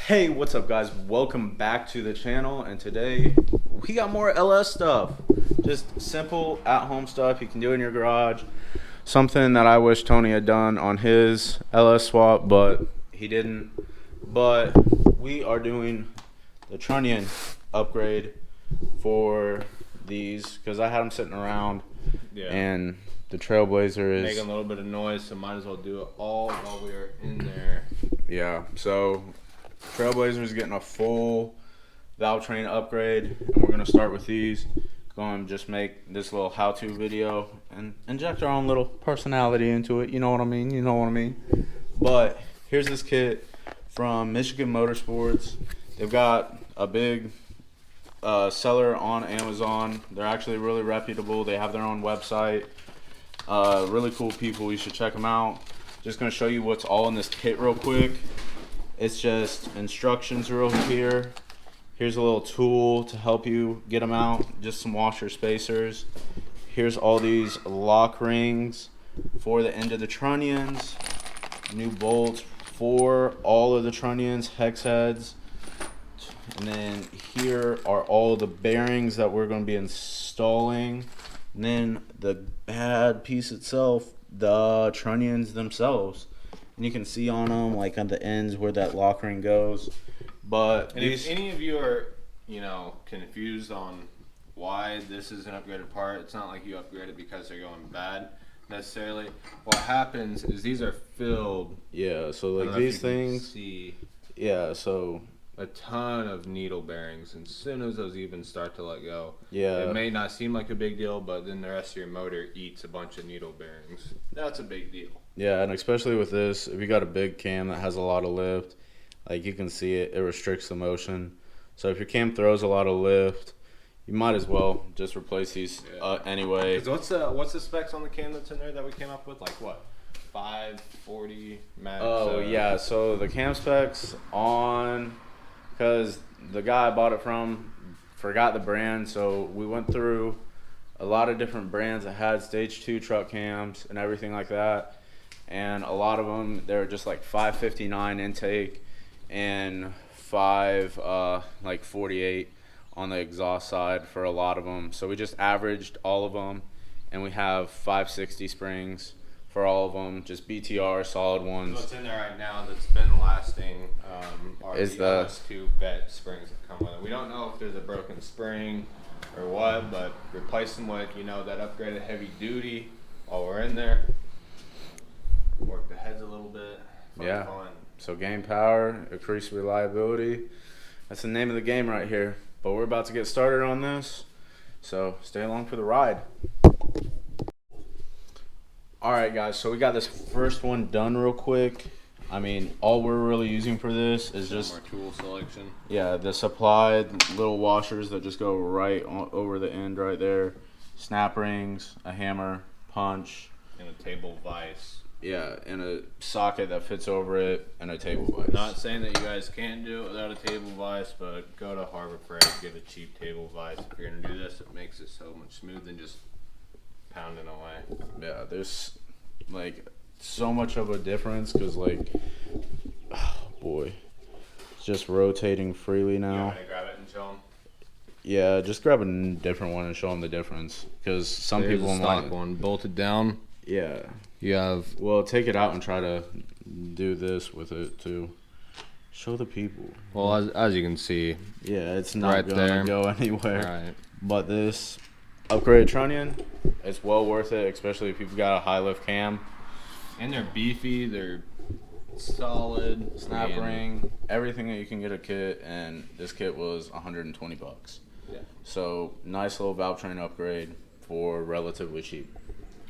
Hey, what's up guys? Welcome back to the channel, and today we got more LS stuff. Just simple at-home stuff you can do in your garage. Something that I wish Tony had done on his LS swap, but he didn't. But we are doing the Trunnion upgrade for these because I had them sitting around, and the Trailblazer is making a little bit of noise, so might as well do it all while we are in there. Yeah, so Trailblazer is getting a full Valvetrain upgrade, and we're gonna start with these. Going to just make this little how-to video and inject our own little personality into it. You know what I mean? You know what I mean? But here's this kit from Michigan Motorsports. They've got a big seller on Amazon. They're actually really reputable. They have their own website. Really cool people. You should check them out. Just gonna show you what's all in this kit real quick. It's just instructions real here. Here's a little tool to help you get them out. Just some washer spacers. Here's all these lock rings for the end of the trunnions. New bolts for all of the trunnions, hex heads. And then here are all the bearings that we're going to be installing. And then the bad piece itself, the trunnions themselves. And you can see on them, like on the ends where that lock ring goes. But and if any of you are, confused on why this is an upgraded part, it's not like you upgrade it because they're going bad necessarily. What happens is these are filled. Yeah, so like these things. See. Yeah, so a ton of needle bearings, and as soon as those even start to let go, yeah, it may not seem like a big deal, but then the rest of your motor eats a bunch of needle bearings. That's a big deal. Yeah, and especially with this, if you got a big cam that has a lot of lift, like you can see it restricts the motion. So if your cam throws a lot of lift, you might as well just replace these anyway. What's the specs on the cam that's in there that we came up with? Like what? 540 max? Oh yeah, so the cam specs on, because the guy I bought it from forgot the brand, so we went through a lot of different brands that had stage 2 truck cams and everything like that. And a lot of them, they're just like 559 intake and 48 on the exhaust side for a lot of them. So we just averaged all of them, and we have 560 springs for all of them, just BTR solid ones. What's in there right now that's been lasting are is the LS2 vet springs that come with it. We don't know if there's a broken spring or what, but replace them with that upgraded heavy duty while we're in there. Work the heads a little bit. Fun. So gain power, increase reliability. That's the name of the game right here. But we're about to get started on this, so stay along for the ride. Alright guys, so we got this first one done real quick. I mean, all we're really using for this is just more tool selection. Yeah, the supplied little washers that just go right over the end right there. Snap rings, a hammer, punch, and a table vise. Yeah, and a socket that fits over it, and a table vise. Not saying that you guys can't do it without a table vise, but go to Harbor Freight, get a cheap table vise. If you're gonna do this, it makes it so much smoother than just pounding away. Yeah, there's like so much of a difference because oh boy, it's just rotating freely now. You want me to grab it and show them? Yeah, just grab a different one and show them the difference because some people a stock one bolted down. Yeah. You have. Well, take it out and try to do this with it too. Show the people. Well, as you can see. Yeah, it's not right going there. to go anywhere. Right. But this upgraded Trunnion, it's well worth it, especially if you've got a high lift cam. And they're beefy. They're solid. Snap ring, everything that you can get a kit, and this kit was 120 bucks. Yeah. So nice little Valvetrain upgrade for relatively cheap.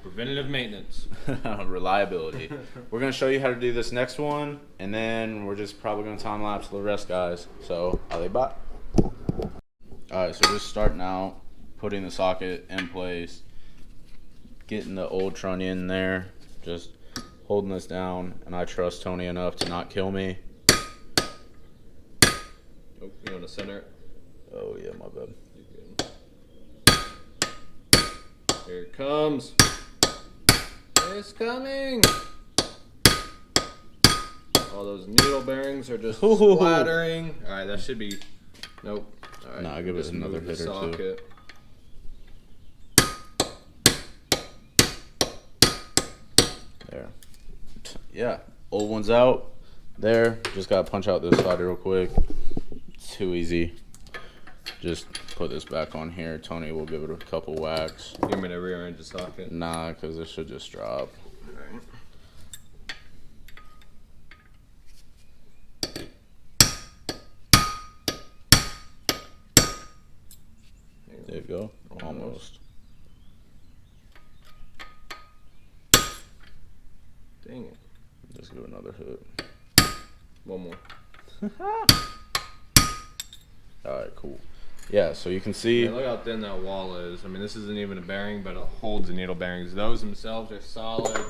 Preventative maintenance. Reliability. We're going to show you how to do this next one, and then we're just probably going to time lapse the rest, guys. So, allez, bye. Alright, so just starting out, putting the socket in place, getting the old Trunnion there, just holding this down, and I trust Tony enough to not kill me. Oh, you want to center it? Oh, yeah, my bad. You're good. Here it comes. It's coming. All those needle bearings are just splattering. All right, that should be. Nope. All right. Nah, give it just another move the hit or two. socket. There. Yeah, old one's out. There. Just gotta punch out this side real quick. It's too easy. Just put this back on here. Tony will give it a couple whacks. You want me to rearrange the socket? Nah, because it should just drop. Alright. There you go. Almost. Dang it. Just give it another hit. One more. Alright, cool. Yeah, so you can see. Yeah, look how thin that wall is. I mean, this isn't even a bearing, but it holds the needle bearings. Those themselves are solid.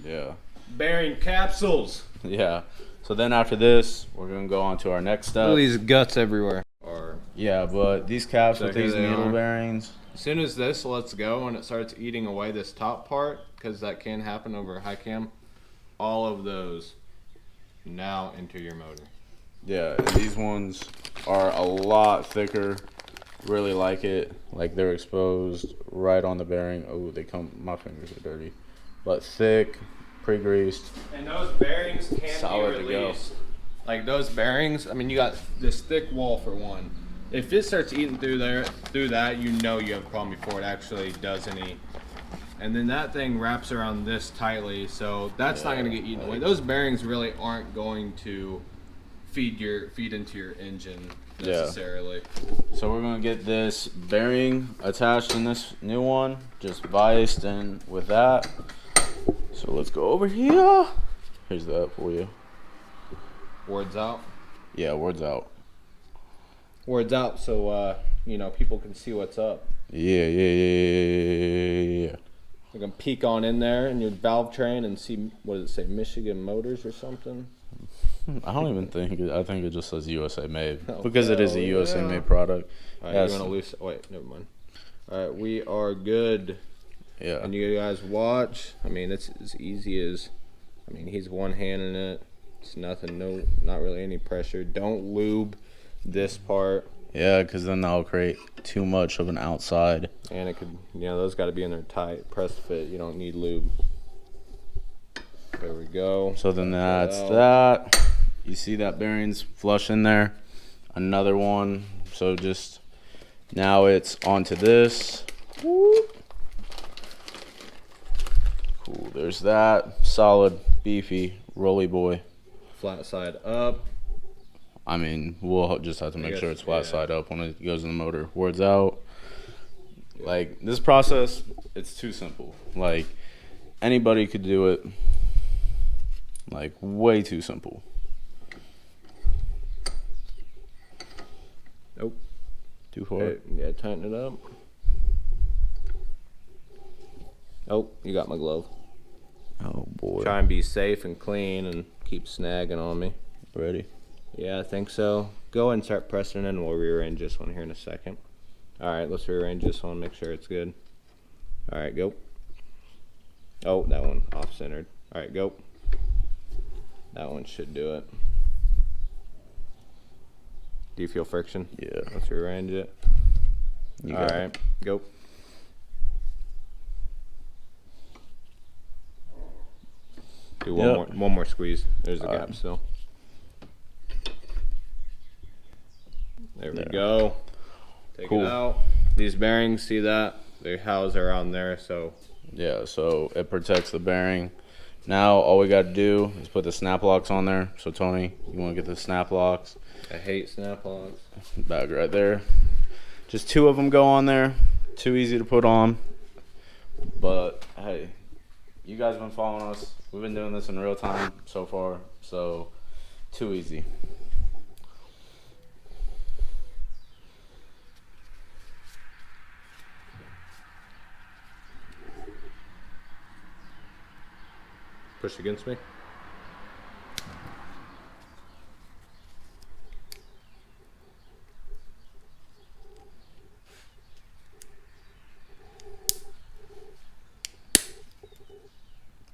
Yeah. Bearing capsules. Yeah. So then after this, we're going to go on to our next step. Look at these guts everywhere. Yeah, but these caps So with here these they needle are. bearings. As soon as this lets go and it starts eating away this top part, because that can happen over a high cam, all of those now enter your motor. Yeah, and these ones are a lot thicker. Really like it. Like they're exposed right on the bearing. Oh, my fingers are dirty. But thick, pre-greased. And those bearings can't Solid be to go. released. Like those bearings, I mean, you got this thick wall for one. If it starts eating through that, you know you have a problem before it actually does any. And then that thing wraps around this tightly, so that's not going to get eaten away. Those bearings really aren't going to feed into your engine necessarily. So we're gonna get this bearing attached in this new one, just viced in with that. So let's go over here. Here's that for you. Words out. Yeah, words out. Words out, so people can see what's up. Yeah. You can peek on in there in your Valvetrain and see, what does it say, Michigan Motors or something? I don't even think I think it just says USA made Oh, because it is a hell USA yeah. made product. All right, Yes. you want to loose? Wait, never mind. All right, we are good. Yeah. And you guys watch. I mean, it's as easy as. I mean, he's one-handing it. It's nothing. Not really any pressure. Don't lube this part. Yeah, because then that'll create too much of an outside. And it could, those got to be in there tight. Press fit. You don't need lube. There we go. So then that's out. that. You see that bearing's flush in there. Another one. So just now it's onto this. Whoop. Cool. There's that. Solid, beefy, rolly boy. Flat side up. I mean, we'll just have to make guess, sure it's flat yeah. side up when it goes in the motor. Words out. Like, this process, it's too simple. Like, anybody could do it. Like, way too simple. Nope. Too far? Okay, yeah, tighten it up. Oh, you got my glove. Oh, boy. Try and be safe and clean and keep snagging on me. Ready? Yeah, I think so. Go ahead and start pressing it, and we'll rearrange this one here in a second. All right, let's rearrange this one, make sure it's good. All right, go. Oh, that one off-centered. All right, go. That one should do it. Do you feel friction? Yeah. Let's rearrange it. You All got right, it. go. Do one more squeeze. There's a All gap right. still. There we There. go. Take Cool. it out. These bearings, see that? They house around there, so Yeah, so it protects the bearing. Now, all we got to do is put the snap locks on there. So, Tony, you want to get the snap locks? I hate snap locks. Bag right there. Just 2 of them go on there. Too easy to put on. But, hey, you guys have been following us. We've been doing this in real time so far. So, too easy. Push against me.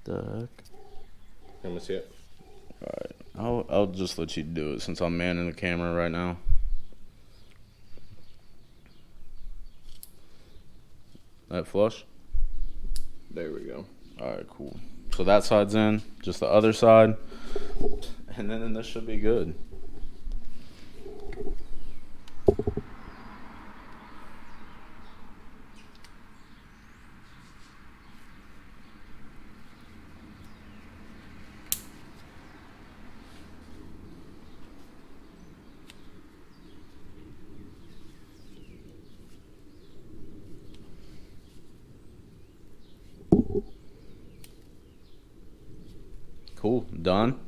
The heck? Let me see it. Alright, I'll just let you do it since I'm manning the camera right now. That flush? There we go. Alright, cool. So that side's in, just the other side, and then this should be good. Cool. Done?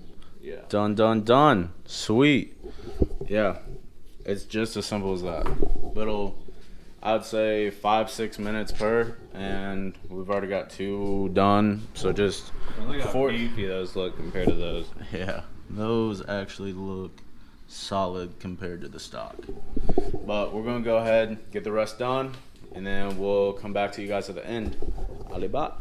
Yeah. Done. Sweet. Yeah. It's just as simple as that. Little, I'd say 5-6 minutes per, and we've already got 2 done. So just Look how beefy those look compared to those. Yeah, those actually look solid compared to the stock. But we're gonna go ahead, get the rest done, and then we'll come back to you guys at the end. Alibaba.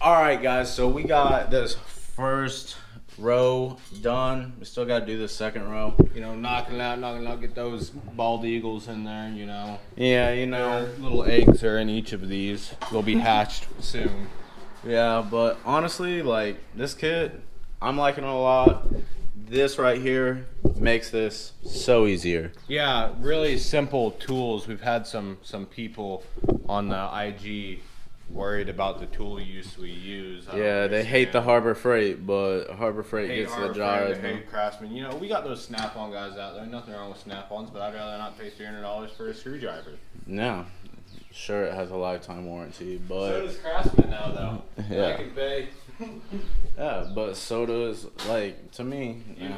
Alright guys, so we got this first row done. We still got to do the second row. You know, knocking out, get those bald eagles in there, you know. Yeah, you know. Little eggs are in each of these. They'll be hatched soon. Yeah, but honestly, like, this kit, I'm liking it a lot. This right here makes this so easier. Yeah, really simple tools. We've had some people on the IG worried about the tool use we use. Yeah, they hate the Harbor Freight, but Harbor Freight Hate gets the Harbor job Freight, done. hate Craftsman. You know, we got those Snap-on guys out there. Nothing wrong with Snap-ons, but I'd rather not pay $300 for a screwdriver. No, sure it has a lifetime warranty, but So does Craftsman now, though. Yeah. I can pay. yeah, but so does, like, to me, Yeah.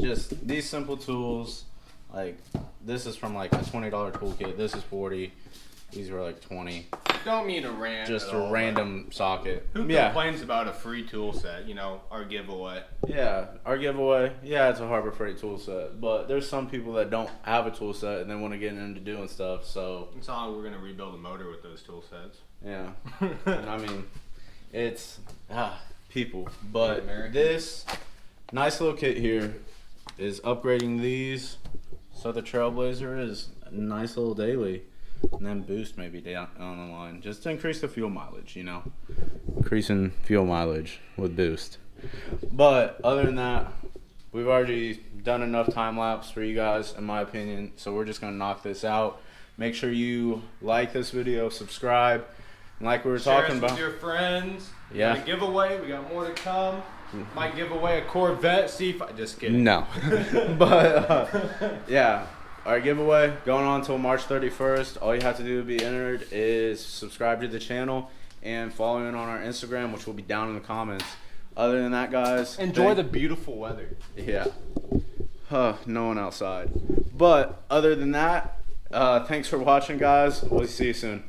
just these simple tools. Like, this is from like a $20 toolkit. This is 40. These were like 20. Don't mean to rant. Just at a all, random socket. but who Yeah. complains about a free tool set? You know, our giveaway. Yeah, our giveaway. Yeah, it's a Harbor Freight tool set, but there's some people that don't have a tool set and they want to get into doing stuff. So It's not like we're gonna rebuild a motor with those tool sets. yeah, and I mean, it's people. But American. this nice little kit here is upgrading these, so the Trailblazer is a nice little daily, and then boost maybe down on the line just to increase the fuel mileage. You know, increasing fuel mileage with boost. But other than that, we've already done enough time lapse for you guys, in my opinion. So we're just gonna knock this out. Make sure you like this video, subscribe, and like we were Share talking us about. with your friends. Yeah. We got a giveaway. We got more to come. Might give away a Corvette. See if I just kidding. No, but yeah, our giveaway going on until March 31st. All you have to do to be entered is subscribe to the channel and follow in on our Instagram, which will be down in the comments. Other than that, guys, Enjoy the beautiful weather. Yeah. No one outside. But other than that, thanks for watching, guys. We'll see you soon.